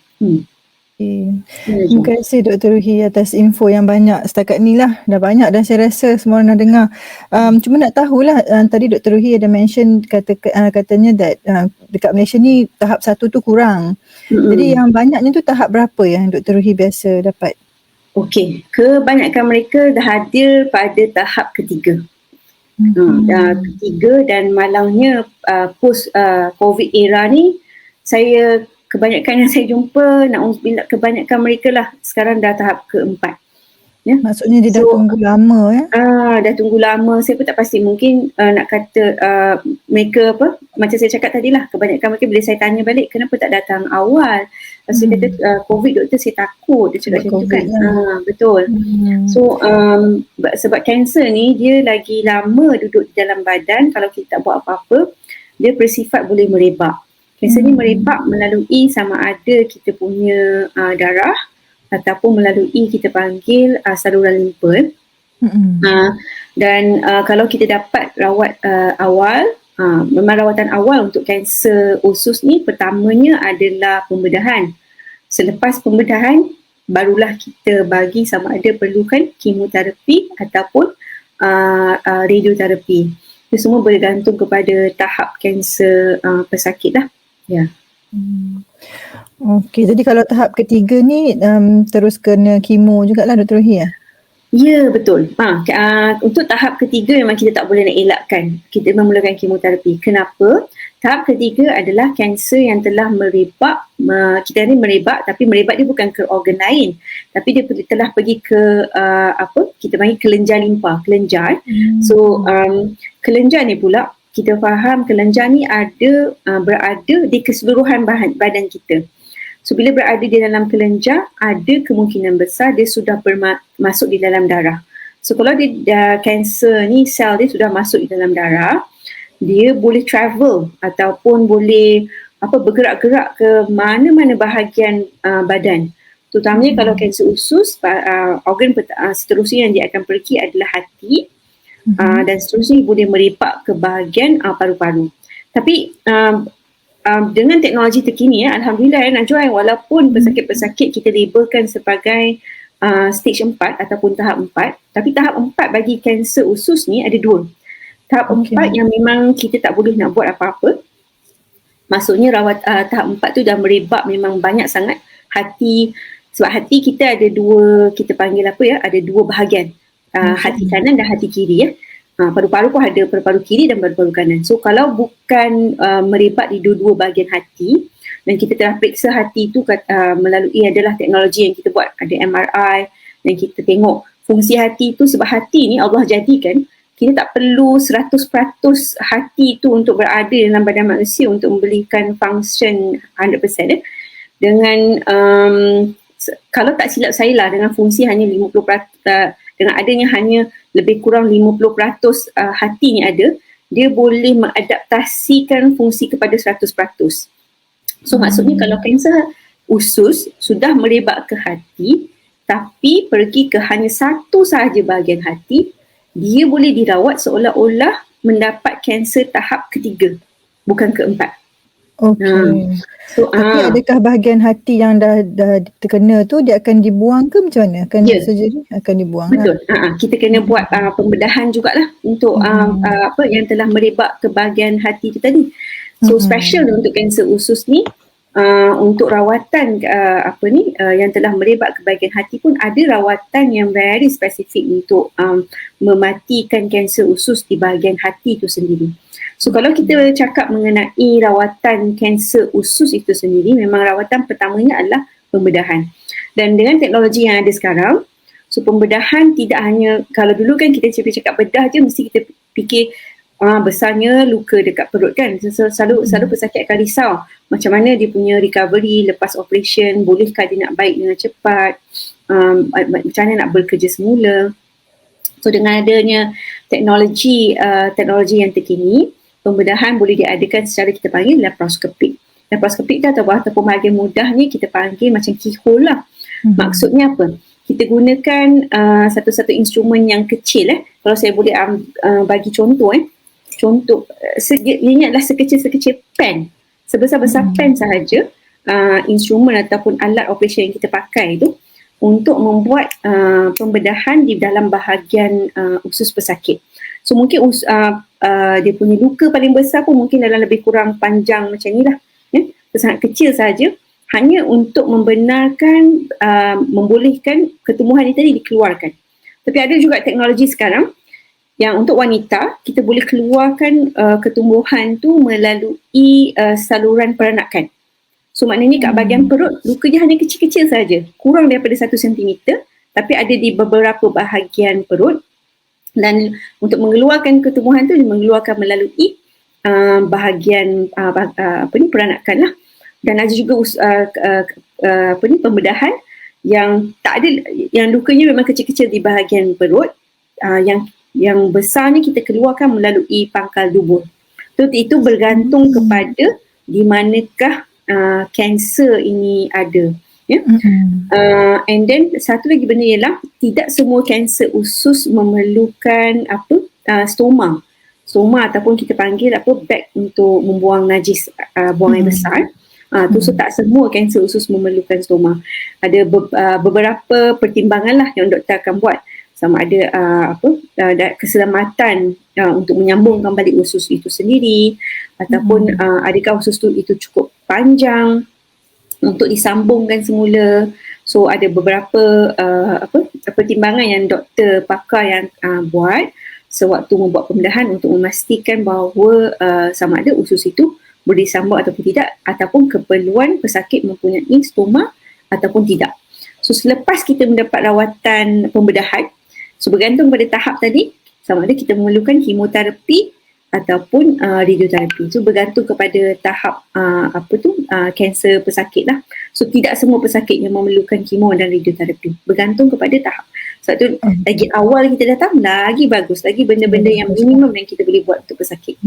Terima kasih Dr. Ruhi atas info yang banyak setakat ni lah. Dah banyak dan saya rasa semua orang dah dengar. Cuma nak tahulah, tadi Dr. Ruhi ada mention katanya that dekat Malaysia ni tahap 1 tu kurang. Jadi yang banyaknya tu tahap berapa yang Dr. Ruhi biasa dapat? Okey, kebanyakan mereka dah hadir pada tahap ketiga. Ketiga dan malangnya post COVID era ni, saya kebanyakan yang saya jumpa, na'udzubillah, kebanyakan mereka lah sekarang dah tahap keempat. Ya. Maksudnya dia dah tunggu lama ya? Dah tunggu lama. Saya pun tak pasti. Mungkin nak kata mereka apa, macam saya cakap tadi lah, kebanyakan mereka bila saya tanya balik kenapa tak datang awal. Saya kata COVID doktor saya takut. Dia cakap macam tu kan. Betul. So sebab kanser ni dia lagi lama duduk di dalam badan, kalau kita tak buat apa-apa, dia bersifat boleh merebak. Kanser ni merebak melalui sama ada kita punya darah ataupun melalui kita panggil saluran limpa. Dan kalau kita dapat rawat awal, memang rawatan awal untuk kanser usus ni pertamanya adalah pembedahan. Selepas pembedahan, barulah kita bagi sama ada perlukan kemoterapi ataupun radioterapi. Itu semua bergantung kepada tahap kanser pesakit lah. Ya. Okey, jadi kalau tahap ketiga ni terus kena kemo jugalah Dr. Rohie ya? Ya, betul. Untuk tahap ketiga memang kita tak boleh nak elakkan. Kita memerlukan kemoterapi. Kenapa? Tahap ketiga adalah kanser yang telah merebak. Kita ni merebak, tapi merebak dia bukan ke organ lain. Tapi dia telah pergi ke kita panggil kelenjar limpa, kelenjar. So, kelenjar ni pula, kita faham kelenjar ni berada di keseluruhan badan kita. So bila berada di dalam kelenjar, ada kemungkinan besar dia sudah masuk di dalam darah. So kalau dia kanser ni, sel dia sudah masuk di dalam darah, dia boleh travel ataupun boleh bergerak-gerak ke mana-mana bahagian badan. Terutamanya kalau kanser usus, organ seterusnya yang dia akan pergi adalah hati, dan seterusnya boleh merebak ke bahagian paru-paru. Tapi dengan teknologi terkini, Alhamdulillah Najwa, walaupun pesakit-pesakit kita labelkan sebagai stage 4 ataupun tahap 4, tapi tahap 4 bagi kanser usus ni ada dua. Tahap 4 yang memang kita tak boleh nak buat apa-apa. Maksudnya tahap 4 tu dah merebak memang banyak sangat hati. Sebab hati kita ada dua, kita panggil ada dua bahagian. Hati kanan dan hati kiri ya. Paru-paru pun ada paru-paru kiri dan paru-paru kanan. So kalau bukan merebak di dua-dua bahagian hati, dan kita telah periksa hati tu melalui adalah teknologi yang kita buat, ada MRI, dan kita tengok fungsi hati tu. Sebab hati ni Allah jadikan, kita tak perlu 100% hati tu untuk berada dalam badan manusia untuk memberikan function 100%. Dengan kalau tak silap saya lah, dengan fungsi hanya 50%, dengan adanya hanya lebih kurang 50% hati ni ada, dia boleh mengadaptasikan fungsi kepada 100%. So maksudnya kalau kanser usus sudah merebak ke hati, tapi pergi ke hanya satu sahaja bahagian hati, dia boleh dirawat seolah-olah mendapat kanser tahap ketiga, bukan keempat. Okey. Tapi adakah bahagian hati yang dah terkena tu dia akan dibuang ke macam mana? Akan surgery akan dibuang? Betul. Kita kena buat pembedahan jugalah untuk yang telah merebak ke bahagian hati tu tadi. So special untuk kanser usus ni, untuk rawatan yang telah merebak ke bahagian hati pun ada rawatan yang very spesifik untuk mematikan kanser usus di bahagian hati tu sendiri. So kalau kita cakap mengenai rawatan kanser usus itu sendiri, memang rawatan pertamanya adalah pembedahan. Dan dengan teknologi yang ada sekarang, so pembedahan tidak hanya, kalau dulu kan kita cakap bedah je, mesti kita fikir besarnya luka dekat perut kan. Selalu pesakit akan risau macam mana dia punya recovery lepas operation, bolehkah dia nak baik dengan cepat, macam mana nak bekerja semula. So dengan adanya teknologi yang terkini, pembedahan boleh diadakan secara kita panggil laparoskopik. Laparoskopik tu ataupun bahagian mudahnya kita panggil macam keyhole lah. Maksudnya apa? Kita gunakan satu-satu instrumen yang kecil. Kalau saya boleh bagi contoh. Contoh, ini adalah sekecil-sekecil pen. Sebesar-besar pen sahaja instrumen ataupun alat operasi yang kita pakai tu untuk membuat pembedahan di dalam bahagian usus pesakit. So mungkin dia punya luka paling besar pun mungkin dalam lebih kurang panjang macam ni lah. Sangat kecil saja, hanya untuk membenarkan, membolehkan ketumbuhan ini tadi dikeluarkan. Tapi ada juga teknologi sekarang yang untuk wanita kita boleh keluarkan ketumbuhan tu melalui saluran peranakan. So maknanya kat bahagian perut luka dia hanya kecil-kecil saja, kurang daripada 1 cm, tapi ada di beberapa bahagian perut, dan untuk mengeluarkan ketumbuhan tu dia mengeluarkan melalui bahagian peranakan lah. Dan ada juga pembedahan yang tak ada, yang lukanya memang kecil-kecil di bahagian perut, yang besarnya kita keluarkan melalui pangkal dubur. Itu bergantung kepada di manakah kanser ini ada. And then satu lagi benda ialah tidak semua kanser usus memerlukan stoma. Stoma ataupun kita panggil bag untuk membuang najis, buang air besar. So tak semua kanser usus memerlukan stoma. Ada beberapa pertimbangan lah yang doktor akan buat, sama ada keselamatan untuk menyambungkan balik usus itu sendiri, ataupun adakah usus itu cukup panjang untuk disambungkan semula. So ada beberapa pertimbangan yang doktor pakar yang buat sewaktu membuat pembedahan untuk memastikan bahawa sama ada usus itu boleh disambung ataupun tidak, ataupun keperluan pesakit mempunyai stoma ataupun tidak. So selepas kita mendapat rawatan pembedahan, so bergantung pada tahap tadi, sama ada kita memerlukan kemoterapi ataupun radioterapi. So bergantung kepada tahap kanser pesakit lah. So tidak semua pesakit yang memerlukan kemo dan radioterapi, bergantung kepada tahap. Sebab tu lagi awal kita datang, lagi bagus, lagi benda-benda yang minimum yang kita boleh buat untuk pesakit.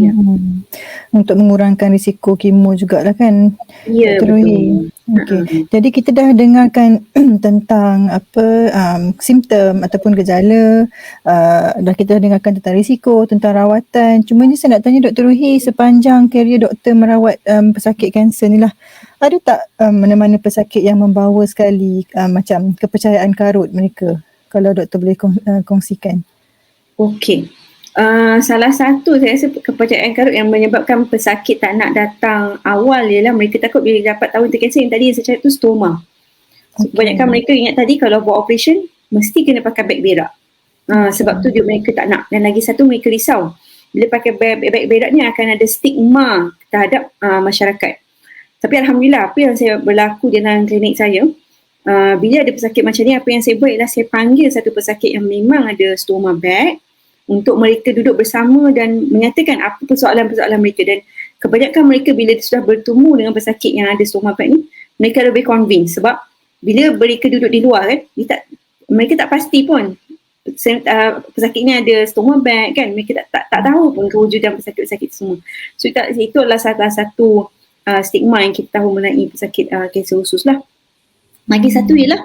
Untuk mengurangkan risiko kemo jugalah kan. Ya, betul. Okay. Jadi kita dah dengarkan tentang simptom ataupun gejala, dah kita dah dengarkan tentang risiko, tentang rawatan. Cuma ni saya nak tanya Dr. Ruhi, sepanjang kerjaya doktor merawat pesakit kanser ni lah, ada tak mana-mana pesakit yang membawa sekali macam kepercayaan karut mereka? Kalau doktor boleh kongsikan. Okey. Salah satu saya rasa kepercayaan karut yang menyebabkan pesakit tak nak datang awal ialah mereka takut bila dapat tahu kanser yang tadi yang saya cakap tu stoma. Kebanyakan mereka ingat tadi kalau buat operation mesti kena pakai beg berak. Sebab tu dia mereka tak nak. Dan lagi satu, mereka risau bila pakai beg berak ni akan ada stigma terhadap masyarakat. Tapi alhamdulillah, apa yang saya berlaku dalam klinik saya, bila ada pesakit macam ni, apa yang saya buat ialah saya panggil satu pesakit yang memang ada stoma bag untuk mereka duduk bersama dan menyatakan apa persoalan-persoalan mereka. Dan kebanyakan mereka bila sudah bertemu dengan pesakit yang ada stoma bag ni, mereka lebih convinced sebab bila mereka duduk di luar kan, mereka tak pasti pun pesakit ni ada stoma bag kan, mereka tak tahu pun kewujudan pesakit-pesakit semua. So itu adalah salah satu stigma yang kita tahu mengenai pesakit kanser usus lah. Lagi satu ialah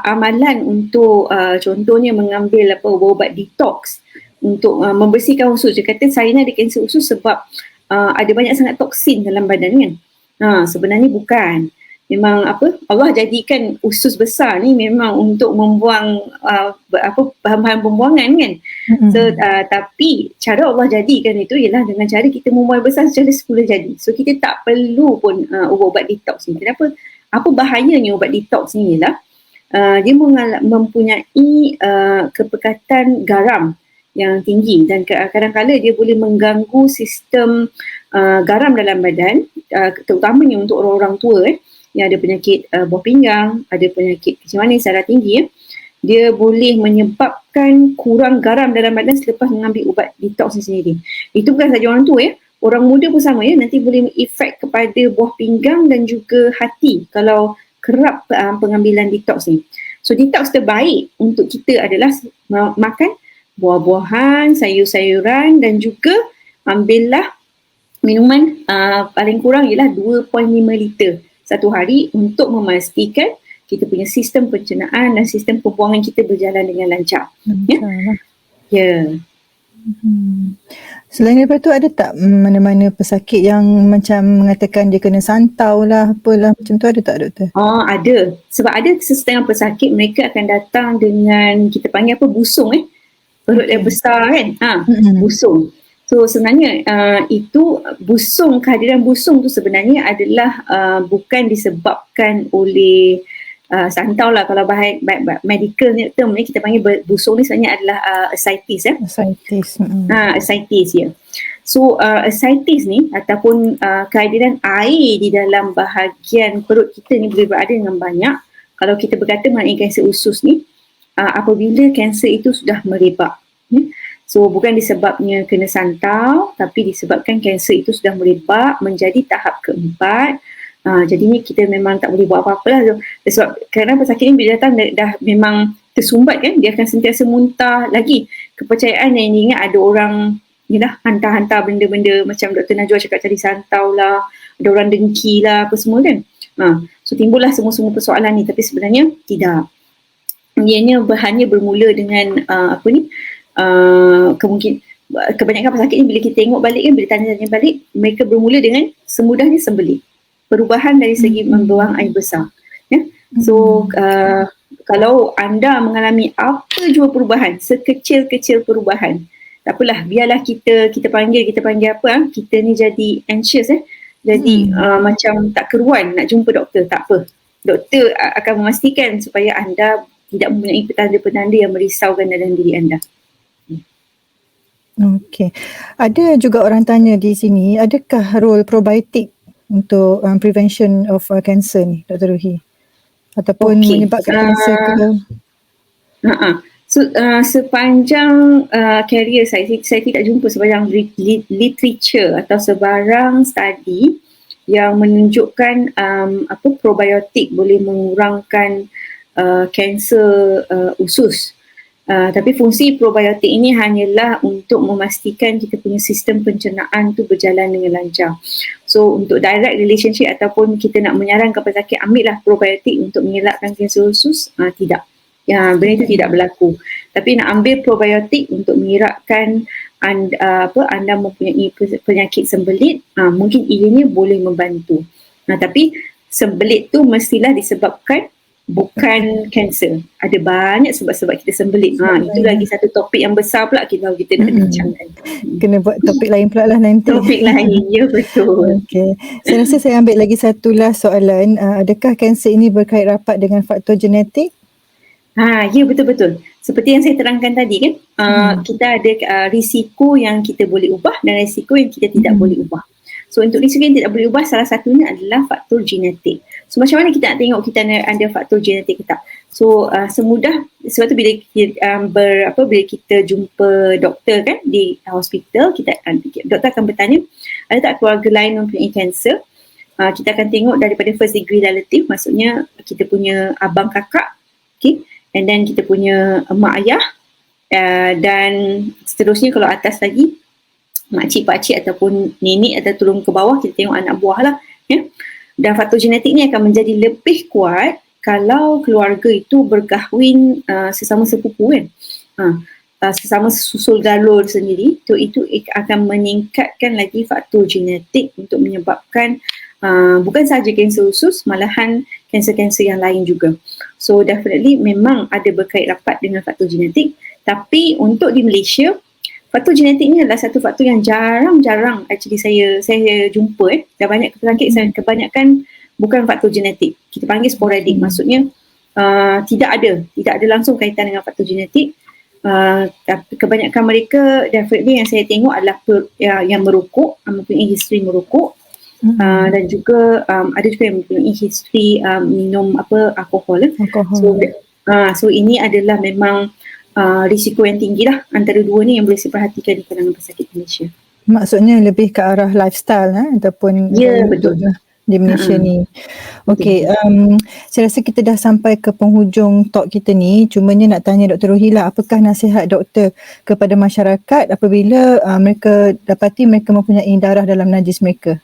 amalan untuk contohnya mengambil ubat detox untuk membersihkan usus. Dia kata saya ni ada kanser usus sebab ada banyak sangat toksin dalam badan kan. Sebenarnya bukan. Memang Allah jadikan usus besar ni memang untuk membuang bahan-bahan pembuangan kan. So tapi cara Allah jadikan itu ialah dengan cara kita membuang besar secara semula jadi. So kita tak perlu pun ubat detox ni. Kenapa? Apa bahayanya ubat detox ni ialah dia mempunyai kepekatan garam yang tinggi dan kadang-kadang dia boleh mengganggu sistem garam dalam badan, terutamanya untuk orang-orang tua yang ada penyakit buah pinggang, ada penyakit kencing manis, darah tinggi. Dia boleh menyebabkan kurang garam dalam badan selepas mengambil ubat detox ni sendiri. Itu bukan sahaja orang tua orang muda pun sama nanti boleh efek kepada buah pinggang dan juga hati kalau kerap pengambilan detox ni. So detox terbaik untuk kita adalah makan buah-buahan, sayur-sayuran dan juga ambillah minuman paling kurang ialah 2.5 liter satu hari untuk memastikan kita punya sistem pencernaan dan sistem pembuangan kita berjalan dengan lancar. Ya. Selain daripada tu, ada tak mana-mana pesakit yang macam mengatakan dia kena santau lah, apalah macam tu, ada tak doktor? Ada. Sebab ada setengah pesakit mereka akan datang dengan kita panggil busung perut yang besar kan. Busung. So sebenarnya itu kehadiran busung tu sebenarnya adalah bukan disebabkan oleh santau lah kalau medical ni term ni kita panggil busung ni sebenarnya adalah ascites Ascites. ascites ya. So ascites ni ataupun kehadiran air di dalam bahagian perut kita ni boleh berada dengan banyak. Kalau kita berkata mengenai kanser usus ni, apabila kanser itu sudah merebak. So bukan disebabnya kena santau, tapi disebabkan kanser itu sudah merebak menjadi tahap keempat. Jadinya kita memang tak boleh buat apa-apa lah. Sebab kerana pesakit ni bila datang dah memang tersumbat kan, dia akan sentiasa muntah. Lagi kepercayaan yang diingat ada orang hantar-hantar benda-benda macam Dr. Najwa cakap tadi, santau lah, ada orang dengki lah, apa semua kan. So timbullah semua persoalan ni, tapi sebenarnya tidak. Ianya hanya bermula dengan kebanyakan pesakit ni bila kita tengok balik kan, bila tanya-tanya balik, mereka bermula dengan semudahnya sembelit. Perubahan dari segi membuang air besar. So kalau anda mengalami apa jua perubahan, sekecil-kecil perubahan, tak apalah, biarlah kita panggil apa, kita ni jadi anxious jadi macam tak keruan nak jumpa doktor, tak apa. Doktor akan memastikan supaya anda tidak mempunyai petanda-petanda yang merisaukan dalam diri anda. Okey. Ada juga orang tanya di sini, adakah role probiotik untuk prevention of cancer ni, Dr. Ruhi? Ataupun menyebabkan kanser ke? So sepanjang career saya tidak jumpa sebarang literature atau sebarang study yang menunjukkan probiotik boleh mengurangkan kanser usus. Tapi fungsi probiotik ini hanyalah untuk memastikan kita punya sistem pencernaan tu berjalan dengan lancar. So untuk direct relationship ataupun kita nak menyarankan pesakit ambillah probiotik untuk mengelakkan kanser usus, tidak. Benda itu tidak berlaku. Tapi nak ambil probiotik untuk mengelakkan anda mempunyai penyakit sembelit, mungkin ianya boleh membantu. Tapi sembelit tu mestilah disebabkan bukan kanser. Ada banyak sebab-sebab kita sembelit. Itu lagi satu topik yang besar pula kita nak bincangkan. Kena buat topik lain pula lah nanti. Topik lain, ya betul. Okay. Saya rasa saya ambil lagi satu last soalan. Adakah kanser ini berkait rapat dengan faktor genetik? Ya betul-betul. Seperti yang saya terangkan tadi kan, kita ada risiko yang kita boleh ubah dan risiko yang kita tidak boleh ubah. So untuk risiko yang tidak boleh ubah, salah satunya adalah faktor genetik. So macam mana kita nak tengok kita ada faktor genetik ke tak? So semudah, sebab tu bila kita jumpa doktor kan di hospital, doktor akan bertanya, ada tak keluarga lain mempunyai kanser? Kita akan tengok daripada first degree relative, maksudnya kita punya abang kakak, okay? And then kita punya mak ayah, dan seterusnya kalau atas lagi makcik, pakcik ataupun nenek atau turun ke bawah, kita tengok anak buah lah. Dan faktor genetik ni akan menjadi lebih kuat kalau keluarga itu berkahwin sesama sepupu kan. Sesama susul galur sendiri, itu akan meningkatkan lagi faktor genetik untuk menyebabkan bukan sahaja kanser usus, malahan kanser-kanser yang lain juga. So definitely memang ada berkait rapat dengan faktor genetik. Tapi untuk di Malaysia, faktor genetik ni adalah satu faktor yang jarang-jarang actually saya jumpa. Dah banyak pesakit kebanyakan bukan faktor genetik. Kita panggil sporadik, maksudnya tidak ada langsung kaitan dengan faktor genetik. Tapi kebanyakan mereka definitely yang saya tengok adalah yang merokok, mempunyai history merokok. Dan juga ada juga yang mempunyai history minum alkohol. So ini adalah memang risiko yang tinggi lah antara dua ni yang boleh saya perhatikan di kalangan pesakit Malaysia. Maksudnya lebih ke arah lifestyle ataupun betul di Malaysia ni. Okey, saya rasa kita dah sampai ke penghujung talk kita ni. Cumanya nak tanya Dr. Ruhi lah, apakah nasihat doktor kepada masyarakat apabila mereka dapati mereka mempunyai darah dalam najis mereka?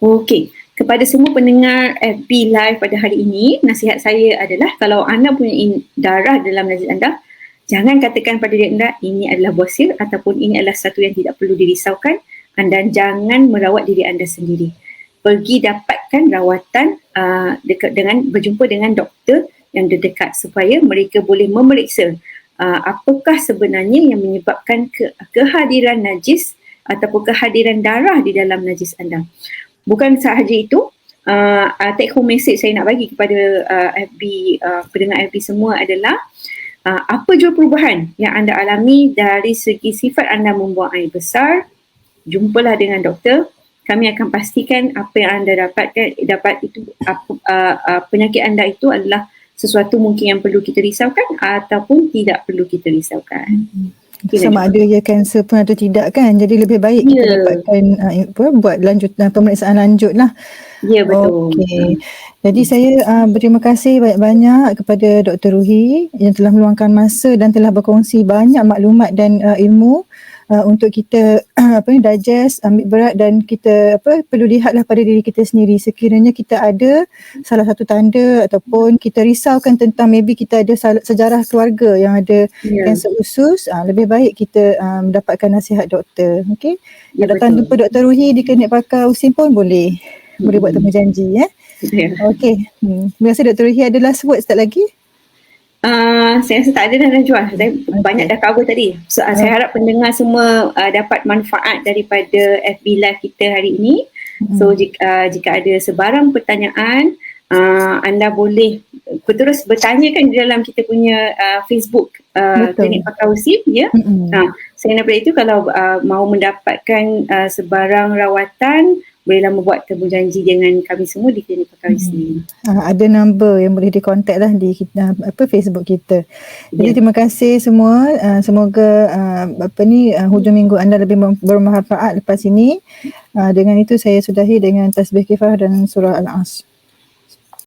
Okey, kepada semua pendengar FB Live pada hari ini, nasihat saya adalah kalau anda punya darah dalam najis anda, jangan katakan pada diri anda ini adalah bosir ataupun ini adalah satu yang tidak perlu dirisaukan, dan jangan merawat diri anda sendiri. Pergi dapatkan rawatan berjumpa dengan doktor yang terdekat supaya mereka boleh memeriksa apakah sebenarnya yang menyebabkan kehadiran najis ataupun kehadiran darah di dalam najis anda. Bukan sahaja itu, take home message saya nak bagi kepada pendengar FB semua adalah apa jua perubahan yang anda alami dari segi sifat anda membuang air besar, jumpalah dengan doktor. Kami akan pastikan apa yang anda dapat itu penyakit anda itu adalah sesuatu mungkin yang perlu kita risaukan ataupun tidak perlu kita risaukan. Sama ada ia kanser pun atau tidak kan. Jadi lebih baik kita dapatkan buat pemeriksaan lanjut lah. Ya, betul. Okey. Jadi saya berterima kasih banyak-banyak kepada Dr. Ruhi yang telah meluangkan masa dan telah berkongsi banyak maklumat dan ilmu untuk kita digest, ambil berat dan kita perlu lihatlah pada diri kita sendiri. Sekiranya kita ada salah satu tanda ataupun kita risaukan tentang maybe kita ada sejarah keluarga yang ada kanser usus, lebih baik kita dapatkan nasihat doktor. Okey. Kalau datang jumpa Dr. Ruhi di Klinik Pakar USIM pun boleh buat temu janji ya. Okey. Terima kasih Dr. Ruhi. Ada last word sekejap lagi? Saya rasa tak ada dah jual. Saya banyak dah cover tadi. So, saya harap pendengar semua dapat manfaat daripada FB Live kita hari ini. So jika ada sebarang pertanyaan, anda boleh terus bertanyakan di dalam kita punya Facebook Klinik Pakar USIM ya. Selain daripada itu, kalau mahu mendapatkan sebarang rawatan, bolehlah membuat temu janji dengan kami semua di Klinik Pakar USIM. Ada number yang boleh dikontak lah di Facebook kita. Jadi terima kasih semua. Semoga hujung minggu anda lebih bermanfaat lepas ini. Dengan itu saya sudahi dengan tasbih kifayah dan surah Al-As.